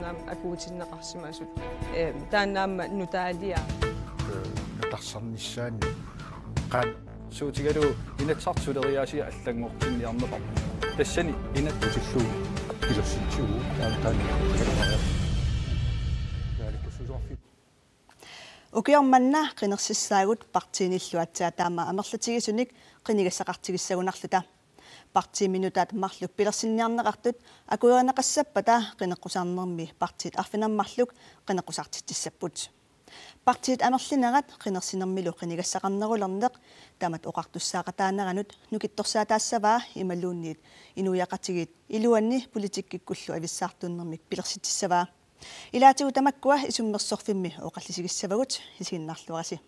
тааннаам акуутиннеқарсимасут тааннаамма нутаалиа натарсарниссаани qaан суутигалу инатсартулериаасиа аллангортинниарнеқар тассани инаттусиллуу илерситсугу таан Ukiormanna qinersissaagut partiinilluatsaa taama amerlatigisunik qinigassaqartigissagунарлута партииминутаат марлук пилерсинниарнеқартут акуернеқассаппата qinеққусаарнерми партиит арфинаммарлук qinеққусартиттиссаппут партиит амерлинерат qinерсинермилу qinigassaqarnerulернеқ тамат оқартуссаақатаанаранут нукитторсаатаассаваа ималуунниит инуяқатигит илуанни политиккиккуллу ависсаартуннермик пилерситтиссаваа илаатигу тамаккуа исуммерсорфимми оқаллисигиссавагут исигиннаарлуараси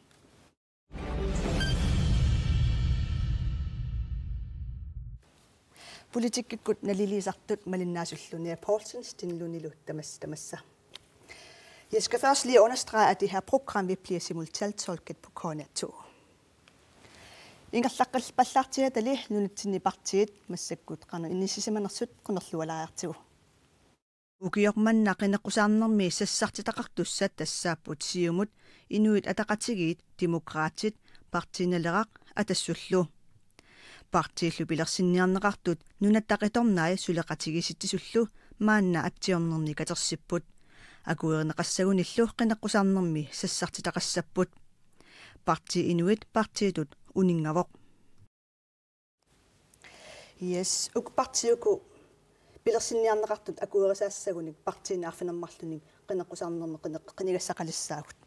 политиккиккут налилисартут малиннаасуллуния Paulsens tinlunilu tamassa. Jeg skal først lige understrege, at det her program vil blive simultantolket på Corner 2. Ingerlaqqalpallartiatali nunitsinni partiit massakkut qana innisisimanarsut qunerlualaartigu. Ukiormanna qinneqqusaarnermi sassartitaqartussat tassaapput siumut inuit ataqatigiit demokraatit partiineleraq atassullu. Partiillu pilersinniarneqartut nunattaqitornai suleqatigisittisullu maanna atsiornerni katersipput. Akuerneqassagunillu qinneqqusaarnermi sassartitaqassapput. Parti inuit partiitut uningavoq. Yes, partiuku pilersinniarneqartut akuerisaassaguni partiinaarfinammarlunik qinneqqusaarnermi qinigassaqalissaagut.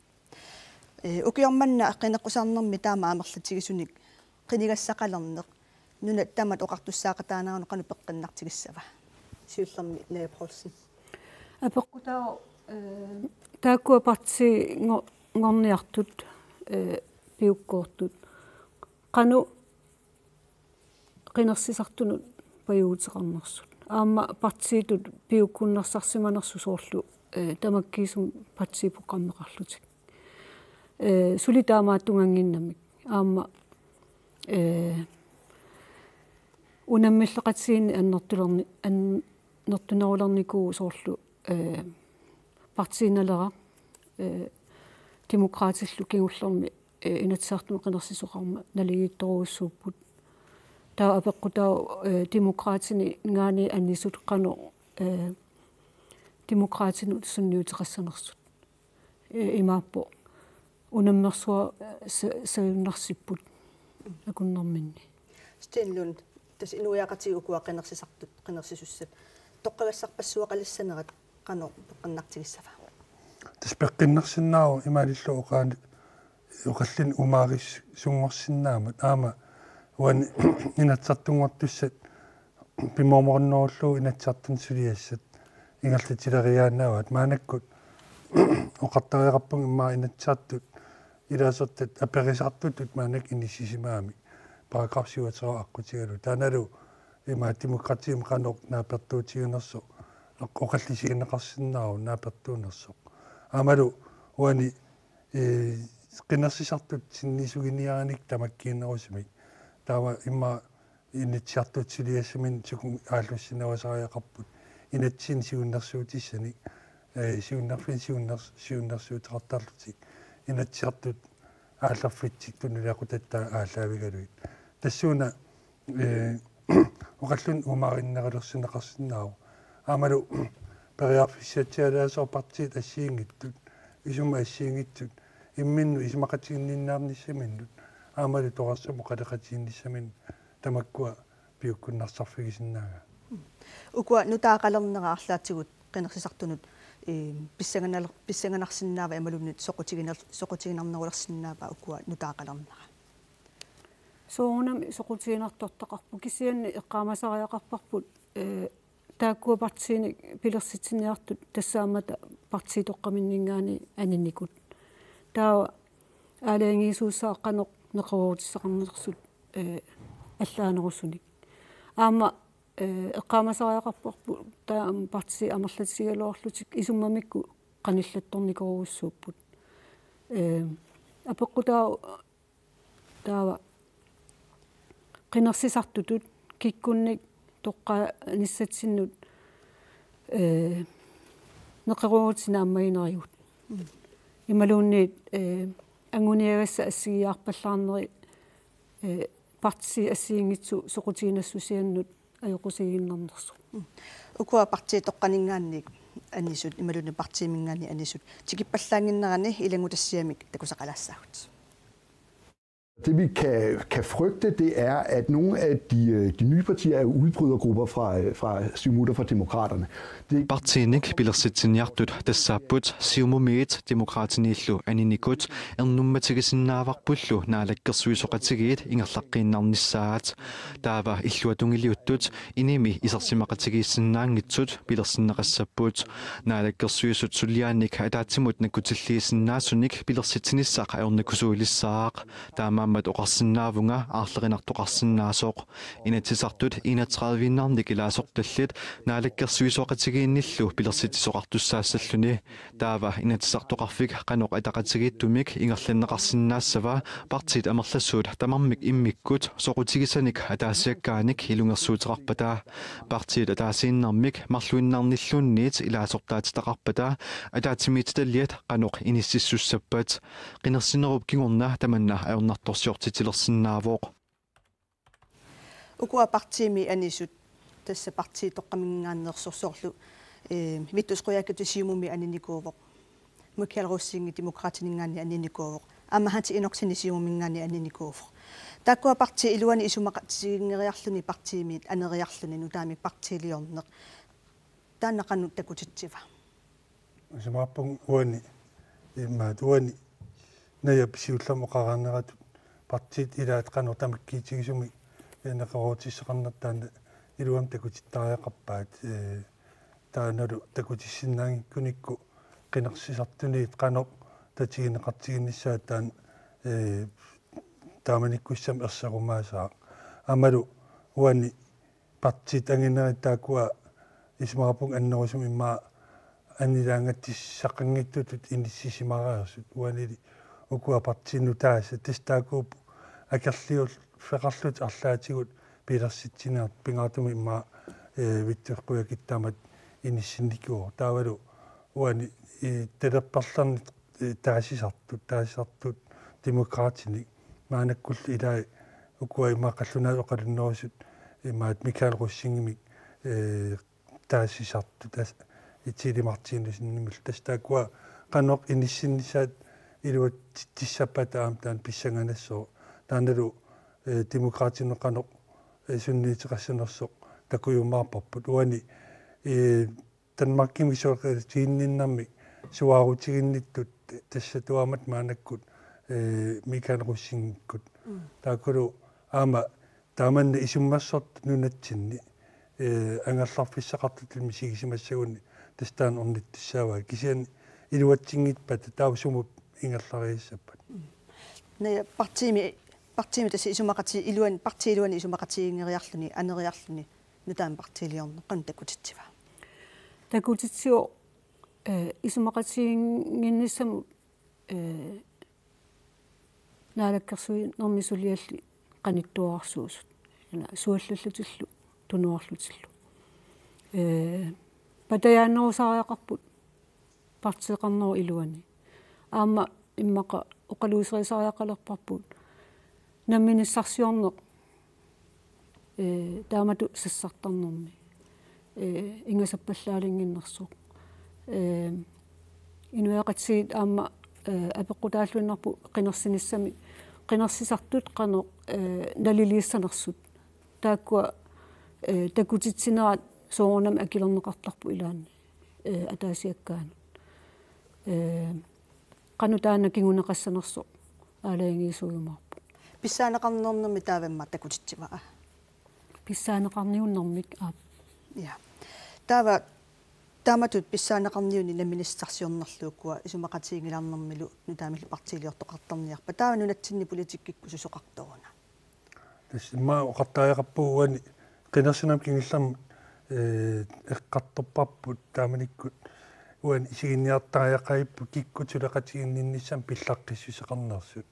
Ukiormanna qinneqqusaarnermi taama amerlatigisunik qinigassaqalerneq nunat tamat oqartussaaqataanaarnu qanu peqqinnaartigissava. Siullermi Lea Paulsen. Apeqqutao taakkua parti ngorniartut piukkoortut qanu qinersisartunut pajuuteqarnersut aamma partiitut piukkunnersarsiminersu soorlu tamakkiisum partiprogrammeqarlutik sulitaamaattunganginnamik aamma unammilleqatsiini annertunerulerniku soorlu partiinalera demokraatillu kingullermi inatsartumi qinersisuqarma naligittoruussuupput taa apeqqutao demokraatini ngaani annisut qanu demokraatinu sunniuteqassanersut imaappo unammersua saunarsipput akunnerminni Stenlund tas inuiaqatiukua qinersisussat toqqagassarpassuaqalissanerat qanu peqqannartigissava tas peqqinnersinnaau imalillu oqaani oqallin umaaris sungorsinnaamat aama wan inatsartunguartussat pimormornerullu inatsartun suliassat ingerlitileriaannaavaat maanakkut oqartariaqarpun immaa inatsaartut ilaasortat aperisartutut maanak inissisimaami paragraf 37 aqutigalu taanalu ima demokratium qanoq naapertuutiginerso oqallisigineqarsinnaaru naapertuunersoq amalu wani qinersisartut sinnisuginniaranik tamakkiinnerusimi taama imma inatsiartut suliassamin sukun aallussinavasariaqarput inatsin sigunnersuutissani sigunnersuuteqartarlutik inatsiartut aallarfitsik tunnuliaqutatta aalaavigaluit tassuuna oqallun umaarinnerilерсинеқарсинаару аамалу периарфиссатсиалаасоо партиит ассиингиттут исума ассиингитсут имминну исмақатигинниннаарниссаминнут аамалу тоқарсаму қалеқатигинниссамин тамаккуа пиуккуннарсарфигисиннаага укуа нутаақалернераарлаатигут qinеrsisartunut писсанганарсиннаава ималуннит соқутигинарнерулерсиннаава укуа нутаақалернера соонами соқутигинартортақарпу кисианни эққаамасариақарпарпут тааккуа партиини пилерситсиниартут тассаамата партиитоққаминнингаани анинникут таа аалаангиисууссааққанеқ неқаруутиссақарнерсут аллаанеруссуник аама эққаамасариақарпарпу таа парти амерлатсигалоорлутик исуммамикку қаниллатторникоруussууппут апеққутаа таава qinеrsisartutut kikkunnik toqqa nissatsinut неқеруутинааммагинериут ималуунниит ангуниагасса ассигиаарпаллаарнери партси ассиингитсу соқутигинассусианнут ajokусигиннарнерсу укуа партии тоққанингаанник анисут ималуни партиимингаани анисут тикиппаллаангиннерани илангутассиамик такусақалаассаагут. Det vi kan frygte, det er, at nogle af de nye partier er udbrydergrupper fra Siumutter fra Demokraterne. Partiinik pilersitsinjartut tassaapput siumumiit demokraatiniillu aninikut ernummatigisinnaavaqpullu naalakkersuisoqatigiit ingerlaqqinnaarnissaat taava illuatungiliuttut inimi isersimaqatigiissinnaangitsut pilersinneqassapput naalakkersuisut sulliaanik ataatsimut nakkutilliisinnaasunik pilersitsinissaq aornakusuulissaaq taamaammat oqarsinnaavunga aarlerinartoqarsinnaasoq inatisartut 31-arnik ilaasortallit naalakkersuisoqatigiit innillu pilersitisoqartussaassalluni taava inatisartoqarfik qanoq ataqatigiittumik ingerlanneqarsinnaassava partit amerlassuut tamarmik immikkut soqutigisanik ataasiakkaanik ilungersuuteqarpataa partit ataasiinnarmik marluinnaarnillunniit ilaasortaatitaqarpataa ataatimiitalliat qanoq inississussappat qinersinerup kingorna tamanna aornartorsiortitilersinnaavoq ukua partiimi anisut tässä partii toqqamingaannersorsorlu vittusquyakkatu siumumi aninikuuvoq mukialrussiingi demokraatiningaani aninikuuvoq amahati inorksini siumumingaani aninikuuvoq takkua partii iluani isumaqatigiingeriarluni partiimiit aneriarluni nutaami partiiliorneq taannaqanut takutitsiva isumaappung uani immaat uani nayapisiullamoqaraneratut partiit ilaat qanor tamakkiitigisumi neqeruutisseqarnertaana iluam takutittaariaqarpaat taanalu takutissinnaangikkunikku qinersisartuniit qanoq tatigineqartiginnissaat taan taamanikkuissam erserumaasaa amalu uani partiit angineritaakkua ismarapung annerusum immaa annilaangattissaqangittutut inissisimaraersut uanili ukua partiinnutaasa tastaakuup akerliul feqarlut arlaatigut pilersitsinaart pingaatumi immaa vittuqquyakittaamat inissinnikuu taavalu uani telerparlarni taasisartut demokraatinik maanakkullu ilaa ukua immaa qallunaat oqalunnerusut immaat Mikael Russingimik taasisartut itsilimartiinnusinnimul tastaakua qanoq inissinnisaat iluat tissapataam taan pissanganassoo taanalu demokraatineqanoq sunniiteqassanersoq takuyummaarparput uani tanmarkimi soqatiinninnarmik suarutiginnittut tassatuamat maanakkut Mikael Russingkut taakulu aama taamanna isummassort nunatsinni angallarfissaqartutilmi sigisimassagunni tastaan ornittissaava kisian iluatsingitpat taavsumut ingerlariissappat ne partiimi tässä isumaqati iluan partiiluani isumaqatigiingeriarluni aneriarluni nutaan partiiliorneq takutitsiva takutitsio isumaqatigiinnissamu naalakkersui normisulialli qanittuarsuusut ina suallallutillu tunuarlutillu patayaannerusariaqarput partiiqarneru iluani aama immaqa oqaluuseriisariaqalerparput namminissarsiorneq taamatu sassartarnermi ingasappallaalinginnersuq inuaqatsiit aama apeqqutaalluinnerpu qinersinissami qinersisartut qanoq naliliissanersut taakkua takutitsinerat soorunam akilerneqartarpu ilaanni ataasiakkaanut qanutaana kinguneqassanersoq aalaangiisuujumarpu pissaaneqarnernermi taavamma takutitsiva pissaaneqarniunnermik aap ja taava taamatut pissaaneqarniuni naministarsiornerluukkua isumaqatigilarnermilu nutaamillu partiiliortoqartarniarpa taava nunatsinni politikkikku susoqartoruna tasma oqartaajaqarpu uani qinersinam kingillam eqqartorparput taamanikkut uan isiginniartaajaqaippu kikkutulaqatiginnissam pillaqqissuseqarnersut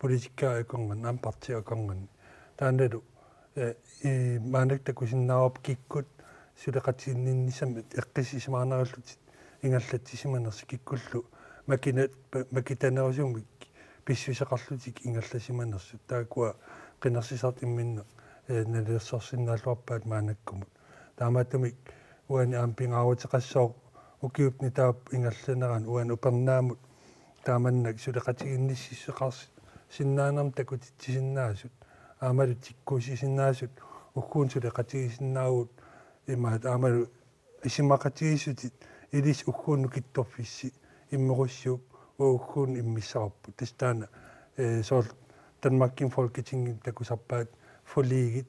politikkaa akongan am partia akongan taanalu maanak takusinnaarop kikkut suleqatiginnissam eqqisismaarnerallut ингаллатсиманерс киккуллу макитанерусумик писсусеқарлутик ингалласиманерсут таакуа қинерсисарт имминна налиерсорсиннааллуарпаат маанаккумут таамаатумик уани аампингаавутеқассоо укиупни таап ингалланеран уан упернаамут тааманнак сулеқатигинниссисеқарс синнаанерм такутитсисиннаасут аамалу тиккуусисиннаасут уккуун сулеқатигисиннаавут имаат аамалу исимақатигисутит илис уккуунну китторфисси иммеруссууп уккуун иммиссарпут тастаана соол Danmarkin Folketing такусарпаат фолигит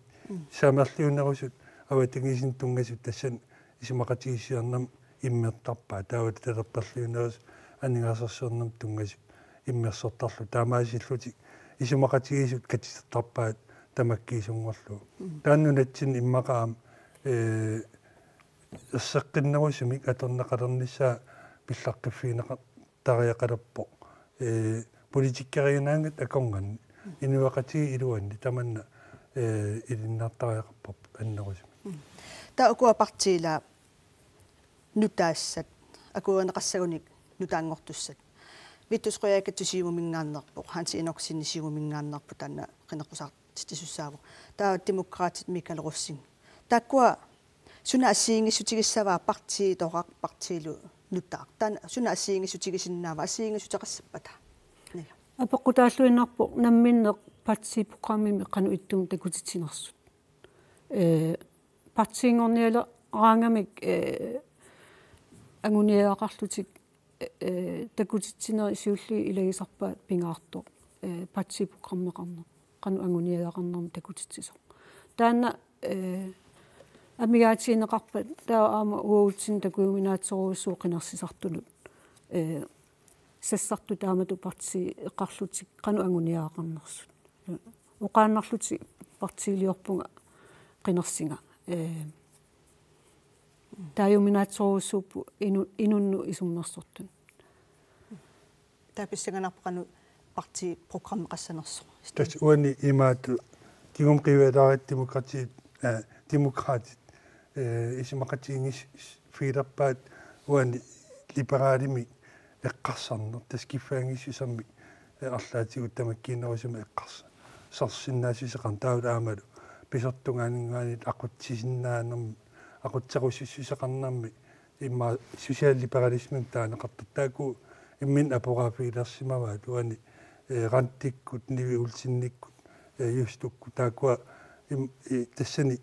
самерлиунерусут аватигисин тунгасут тассан исимақатигиссиарнам иммертарпаа таават талерперлиунерус аннингасерсуернам тунгасут иммерсортарлу таамаасиллутик исимақатигисут катисертарпаат тамаккиисунгорлу тааннунатсин иммақаам эссеққиннерусумик аторнеқалернissaа пиллаққиффиинеқа тариақалерпо политиккариунаангат аконган инуақати илуанни таманна илиннартариақарпоп аннерусуми таукуа партиила нутаассат акуанеқассагуник нутаангортуссат виттусқуяакатсусиумингаарнерпоқ ханси иноксиннисиумингаарнерпу таана қинеқусаартитисуссааву таа демократит микалеруссин таккуа суна ассиингиссутигиссаваа партии тоқақ партиилу нутаақ таана суна ассиингиссутигисиннаава ассиингиссутеқассаппата апеққутааллуиннарпо намминнеқ партипрограммими қану иттум такутитсинерсут партиингорниала раангамик агуниаақарлутик такутитсинери сиулли илагисарпаат пингаартоо партипрограммеқарнер қану агуниаақарнерми такутитсисо таана амигаатиинеқарпат таа аама уутсин такууминаатсоруссуу қинерсисартулут сассарту таамату партии эққарлутик қану агуниаақарнерсут уқааннарлути партиилиорпунга қинерсинга тааюминаатсоруссууппу инунну исуммерсортун тааписсаганарпақану партии программ қассанерсо тас уани имаату тигум қивэлаарит демократит исимақатиингис филерпаат уани либералими эққарсарнер таскиффаангиссусамми арлаатигут тамаккиинерусума эққарса сарсиннаасисеқар таулаамалу писертунгаанингааниит ақутсисиннаанерми ақутсақуссуссусеқарнарми имма социаллибералисмим таанеқартаттааку иммин апорафилерсимаваат уани рантиккут ниви улсинниккут юстукку таакуа тассани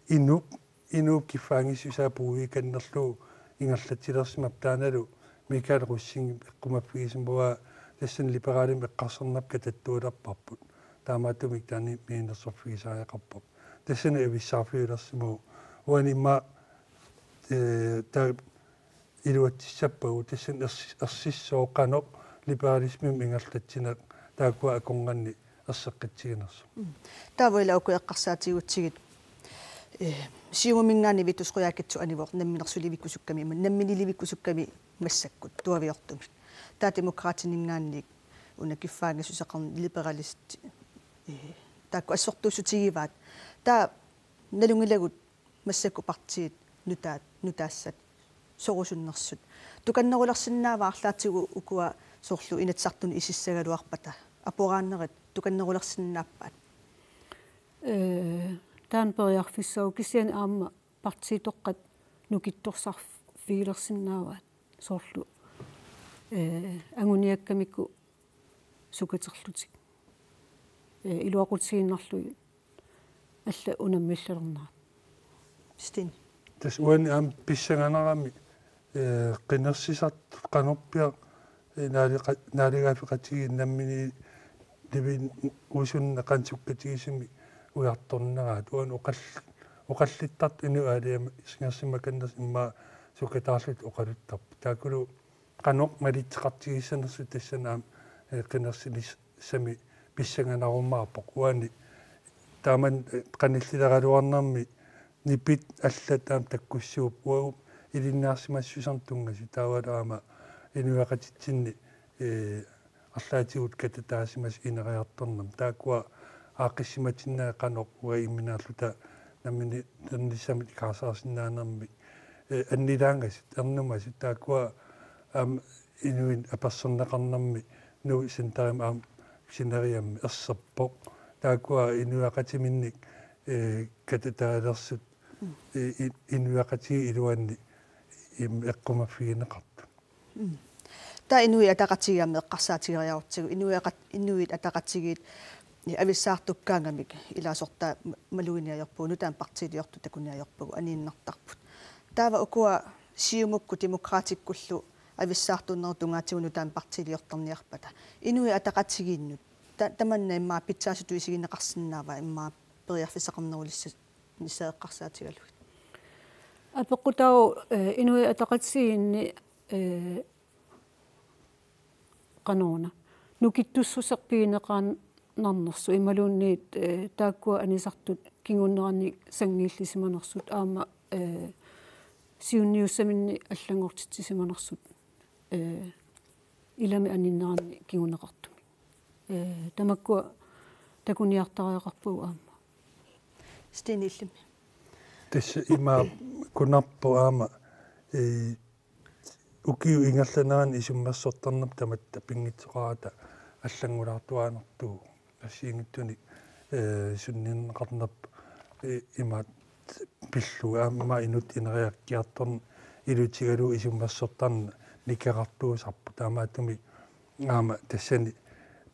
инуп киффаангиссусаа пуувиканнерлуу ингерлатилерсимап тааналу Mikael Russing qumappigisumbuа тассан либералим эққарсернап кататтуулерпарпут таамаатумик таани миинерсорфигисариақарпоп тассана эвиссаарфиулерсиму уанимма та илуатсиссаппагу тассан ерсиссооққанеқ либералисмим ингерлатсинеқ таакуа аконганни ерсеққитсигинерсу таавуилауку эққарсаатигутсигит сиумингаани витусқуяакатсу анивоқ намминерсуливиккусукками намминиливиккусукками массаккут туавиортумит таа демократинингаанник уна киффаангасусеқарни либералист таакку ассортуусутигиваат таа налунгилагут массакку партиит нутаассат сорусуннерсут туканнерулерсинаава арлаатигу укуа соорлу инатсартуни исиссагалуарпата апорааннерит туканнерулерсинааппаат таан периарфиссау кисиани аама партиитоққат нукитторсарф фигилерсинааваат соорлу агуниаккамикку сукатерлутик илуақутсигиннарлуи алла унаммиллалернаа стин тас уани ам писсаганарами qinерсисарт qanорпиа наалигафиқатиги наммини ливин усунна qansukkатигисими уярторнераат уан оқаллиттарт инуаалиама сингерсимаканнерс имма сукатаарлут оқалуттарп таакулу qanoq малитеқартигиссанерсу тассанаам qinерсилис сами писсаганаруммаарпоқ уани тааман qanиллилералуарнэрми нипит аллатаам таккуссууп уагу илиннаарсимассусартунгасу таавалаама инуақатитсинни арлаатигут кататаасимас инериарторнам таакуа аақиссиматиннаа qanoq уа имминаарлута наммини тернissami каасаарсинаанерми аннилаангаsit эрнумасит таакуа инуин апассернеқарнарми нуу синтарим аам синериамми ерсерпоқ таакуа инуақатиминник кататаалерсут инуақати илуанни им эққумаффигинеқарту та инуи атақатигиамме эққарсаатигериарутсигу инуит атақатигиит ависсаартуккаангамик илаасорта малуиниаерпуу нутаан партилиорту такуниаерпугу анииннартарпут таава укуа сиумукку демократиккуллу ависсаартуннеру тунгаатигуну таан партилиорторниарпата инуи атақатигииннут таманна иммаа питсаасуту исигинеқарсинаава иммаа периарфисақарнерулисса нисаэққарсаатигалугит апеққутау инуи атақатигиинни канона нукиттуссусерпигинеқаан нарнерсу ималуунниит тааккуа анисартут кингуннеранни сангииллисиманерсут аама сиунниуссаминни аллангортитсисиманерсут илами аниннеранни кингунеқартуми тамаккуа такуниартариақарпугу аама стениллими тесса има кунарпу аама укиу ингерланеран исуммассортарнап таматта пингитсоқарата аллангулаартуаанертуу ассиингиттуни сунниннеқарнап имаат пиллу аама инут инериаккиарторн илутигалу исуммассортарна никеқартуусарпу таамаатуми аама тассани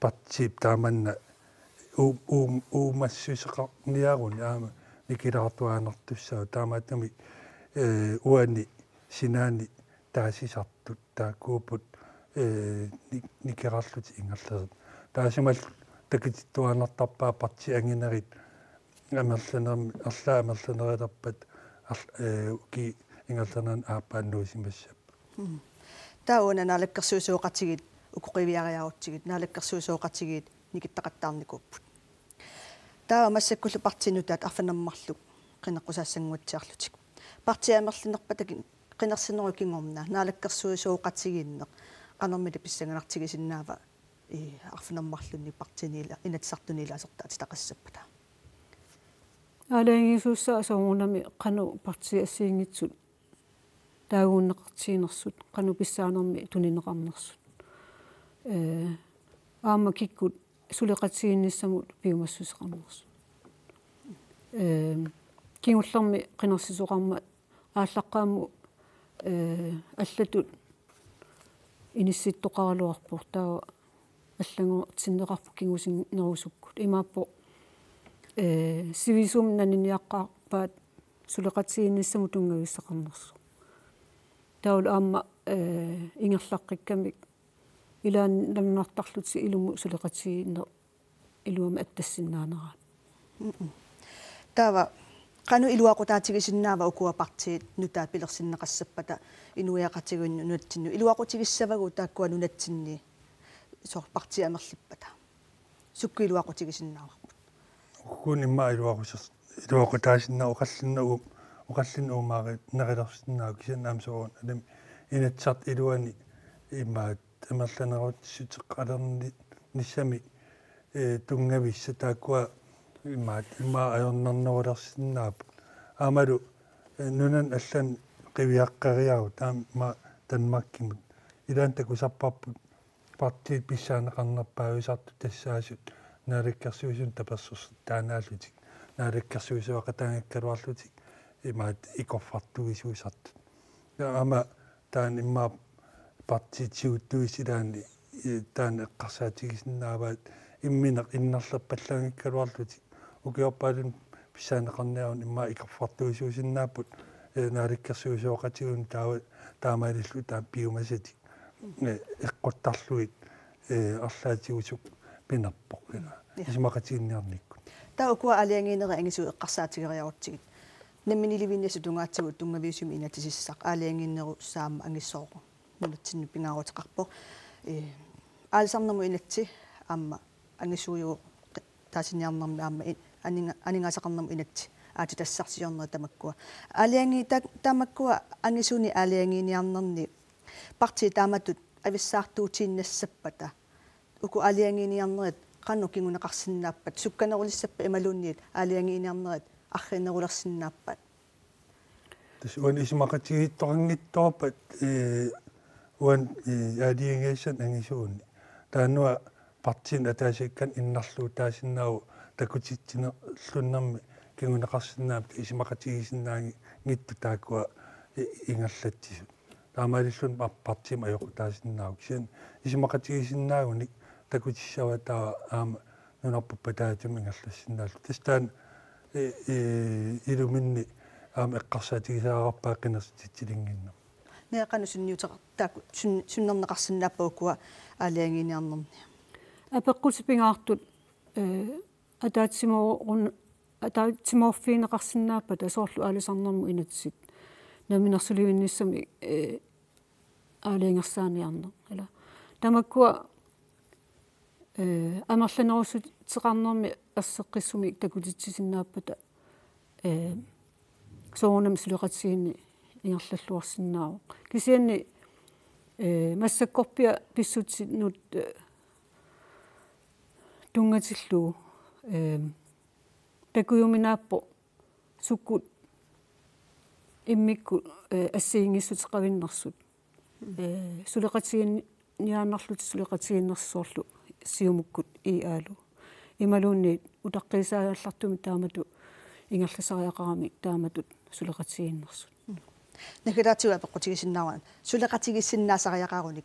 партип тааманна уумассусеқарниаруни аама никилаартуаанертуссаа таамаатуми уани синаани таасисартут таакуупут никерарлути ингерлерит таасимал такититуанертарпаа парти ангинерит амерланерми арлаа амерланерилерпат ки ингерлернан аапааннуусимассап тауна налаккерсуусооқатигит укуқивиариарутсигит налаккерсуусооқатигит никиттақаттаарникууппут таа массаккуллу партинутаат арфанаммарлу қинеққусаассангуатсиарлутик партиамерлинерпатаки qinarsineru kingorna naalakkersuusooqatigiinneq qanermili pissanganartigisinnaava arfunammarlunni partiniila inatsartuniila asortaati taqassappata алаангисуусса асоорунами қану парти ассиингитсут таагууннеқартиинерсут қану писсаанерми тунинеқарнерсут аама киккут сулеқатсигинниссамут пиумассусеқарнерсут кингуллерми қинерсисоқарма ааллаққааму аллатут инисситтоқаралуарпур таа аллаго тиннеқарпу кигусиннерусуккут имааппо сивисум наниниаққарпаат сулеқатсигинниссаму тунгависсақарнерсу таул аама ингерлаққиккамик илаан ламнартарлути илуму сулеқатсигиннер илуама аттассиннаанераат тава qanu iluaqutaatigisinnaava ukuapartiit nutaat pilersinneqassapata inuiaqatigunu nunatsinnu iluaqutigisavagu taakkua nunatsinni sorpartiamerlippata sukku iluaqutigisinnaarput ukun imma iluaqutaasinna uqallin uumaari nerilersinnaa kisannaam soorun alam inatsart iluani immaat amerlanerut suteqqalerni nissami tungavissa taakkua имма аёрнарнерулерсиннаап аамалу нунан аллан қивиаққариару таама танмаккимут илаан такусарпарпут партиит писсаанеқарнерпаависарту тассаасут наалаккерсуусун таперсус таанааллутик наалаккерсуусуақатаангаккалуарлутик имаат икорфартугисуусарту аама таан имма партиитсиуттуис илаани таан эққарсаатигисиннааваат имминеқ иннерлерпаллагаккалуарлутик укиорпаалун писсаанеқарниарун имма икорфартуисуусиннааппут нааликкерсуусооқатигун таамаалиллу таам пиумасати эққуттарлуит арлаатигусук пинерпоқ исмақатигинниарникку таа укуа алиангинери ангису эққарсаатигериарутсигит намминиливиннасу тунгаатсигу тунгавиусуми инатисиссақ алиангиннеру саама ангиссоору нунатсинну пингаарутеқарпо аалсарнерму инатси аама ангисуйу таасиниарнерми аама анингасақарнерму инатси аати тассарсиорнери тамаккуа алианги тамаккуа ангисуни алиангиниарнерни парти тааматут ависсаартуутииннассаппата уку алиангиниарнерит qannu kingunaqarsinnaappat sukkanerulissappa imalunniit aliangiiniarnerit арринерулерсиннааппат tas uan isimakatigiittoqanngittorpat uan alliation angisuuni taanua partin ataasakkan innarluu taasinnaau takutittinerlunnermi kingunaqarsinnaam isimakatigisinnaangi ngittu taakua ingallattisut taamaalillun partim ajoqutaasinnaau sian isimakatigisinnaaguni takutissavataa aama nunarpuppataatumi ingallassinnaallу tastaan iluminni aama eqqarsaatigisaaqarpaa qinersitittilinginna neqanu sunniuteqartaaku sunnerneqarsinnaappaukua aalianginiarnerni апеккутипингаартут атаатсимоорфиинеқарсинааппат асоорлу аалисарнэрму инатсит наминерсулиуинниссами аалиангерсааниарнер ала тамаккуа амерланерусут теқарнерми ассеққиссуми такутитсисиннааппата соонам сулеқатсиинни ингерллаллуарсинаавоқ кисианни массаккорпиа писсутсиннут тунгатиллуу такуйуминааппо суккут иммикку ассиингиссутеқавиннэрсут сулеқатигинниааннарлут сулеқатигиннерсоорлу сиумуккут иаалу ималуунни утаққисаааллартуми таамату ингерласариақарами тааматут сулеқатигиннерсут накилаатиуа пеққутигисиннааван сулеқатигиссиннаасариақаруник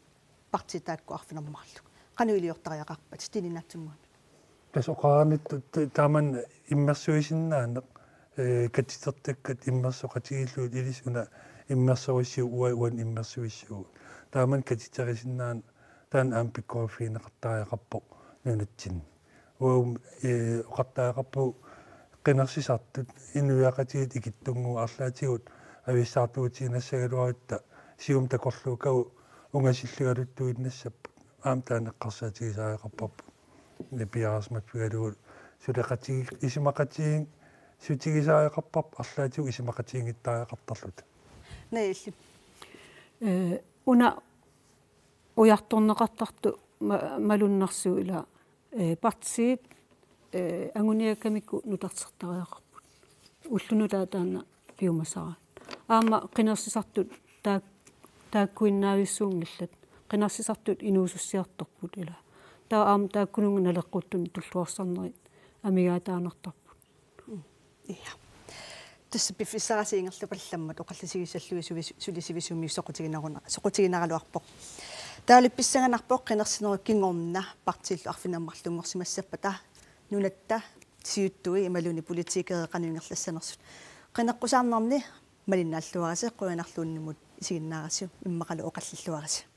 партитаакку арфинермарлу кануилиортариақарпат тининатсуммуа тасоқаанит тааман иммерсуисиннаанеқ катитертаккат иммерсоқатигиллуут илисуна иммерсориссиу уан иммерсуиссуу тааман катитерисиннаан таан аампиккорфиинеқартариақарпоқ нунатсин уум оқартариақарпу қинерсисартут инуяқатигит икиттунгу арлаатигут ависсаартуутигинассагалуаритта сиум такорлуукагу унгасиллугалуттуиннассаппут аам таанеққарсаатигисариақарпарпут непиарасмаппигалугут сулеқатиги исимақатигин сутигисариақарпарп арлаатигу исимақатигингиттариақартарлут наилли уна уярторнеқартарту малуннарсуу ила партиит ангуниакамикку нутартертариақарпут уллунутаа таана пиумасара аама қинерсисартут тааккуиннаависсуунгиллат қинерсисартут инуусуссиарторпут ила таа аама тааккунунга налеққуттун туллуарсарнерит амигаатаанертарпут иа тасса пиффисарасиингерлапалламмат оқалласигисаллуи сулисивисуми соқутигинаралуарпоқ таалипписсаганарпоқ қинерсинеру кингорнна партииллу арфинаммарлунгорсимассаппата нунатта сиуттуи ималуни политикеэқануингерлассанерсут қинеққусаарнерни малиннааллуарасе қуянарлууннимут исигиннаарасиу иммақалу оқаллиллуараси